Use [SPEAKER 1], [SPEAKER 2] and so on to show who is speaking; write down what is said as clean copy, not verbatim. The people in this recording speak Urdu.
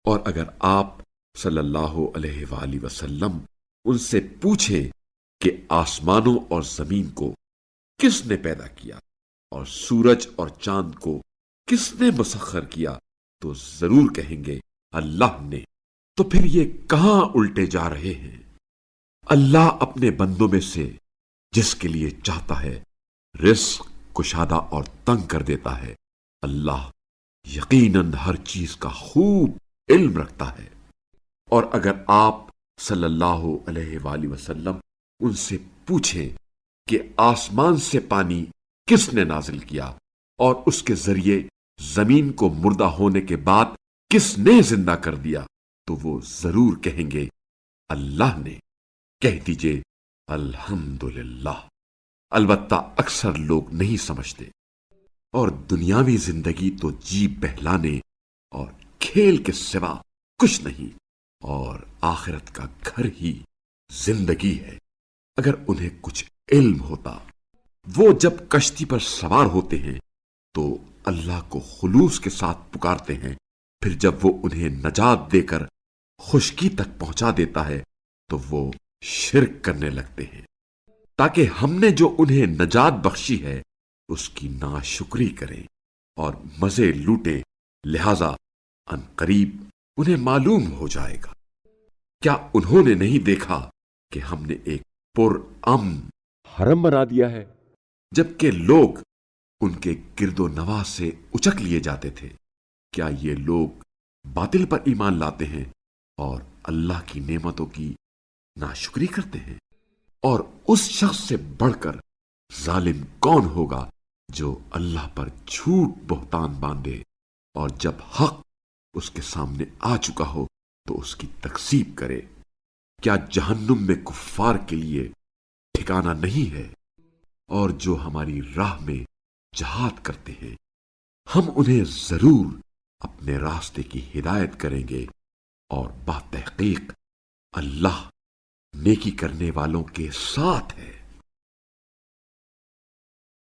[SPEAKER 1] اور اگر آپ صلی اللہ علیہ وآلہ وسلم ان سے پوچھیں کہ آسمانوں اور زمین کو کس نے پیدا کیا اور سورج اور چاند کو کس نے مسخر کیا، تو ضرور کہیں گے اللہ نے۔ تو پھر یہ کہاں الٹے جا رہے ہیں؟ اللہ اپنے بندوں میں سے جس کے لیے چاہتا ہے رزق کشادہ اور تنگ کر دیتا ہے۔ اللہ یقیناً ہر چیز کا خوب علم رکھتا ہے۔ اور اگر آپ صلی اللہ علیہ وآلہ وسلم ان سے پوچھیں کہ آسمان سے پانی کس نے نازل کیا اور اس کے ذریعے زمین کو مردہ ہونے کے بعد کس نے زندہ کر دیا، تو وہ ضرور کہیں گے اللہ نے۔ کہہ دیجئے الحمدللہ۔ البتہ اکثر لوگ نہیں سمجھتے، اور دنیاوی زندگی تو جی بہلانے اور کھیل کے سوا کچھ نہیں، اور آخرت کا گھر ہی زندگی ہے۔ اگر انہیں کچھ علم ہوتا، وہ جب کشتی پر سوار ہوتے ہیں تو اللہ کو خلوص کے ساتھ پکارتے ہیں، پھر جب وہ انہیں نجات دے کر خشکی تک پہنچا دیتا ہے تو وہ شرک کرنے لگتے ہیں، تاکہ ہم نے جو انہیں نجات بخشی ہے اس کی ناشکری کریں اور مزے لوٹیں، لہذا ان قریب انہیں معلوم ہو جائے گا۔ کیا انہوں نے نہیں دیکھا کہ ہم نے ایک پرامن حرم بنا دیا ہے، جبکہ لوگ ان کے گرد و نواح سے اچک لیے جاتے تھے؟ کیا یہ لوگ باطل پر ایمان لاتے ہیں اور اللہ کی نعمتوں کی ناشکری کرتے ہیں؟ اور اس شخص سے بڑھ کر ظالم کون ہوگا جو اللہ پر جھوٹ بہتان باندھے، اور جب حق اس کے سامنے آ چکا ہو تو اس کی تکذیب کرے۔ کیا جہنم میں کفار کے لیے ٹھکانہ نہیں ہے؟ اور جو ہماری راہ میں جہاد کرتے ہیں ہم انہیں ضرور اپنے راستے کی ہدایت کریں گے، اور بتحقیق اللہ نیکی کرنے والوں کے ساتھ ہے۔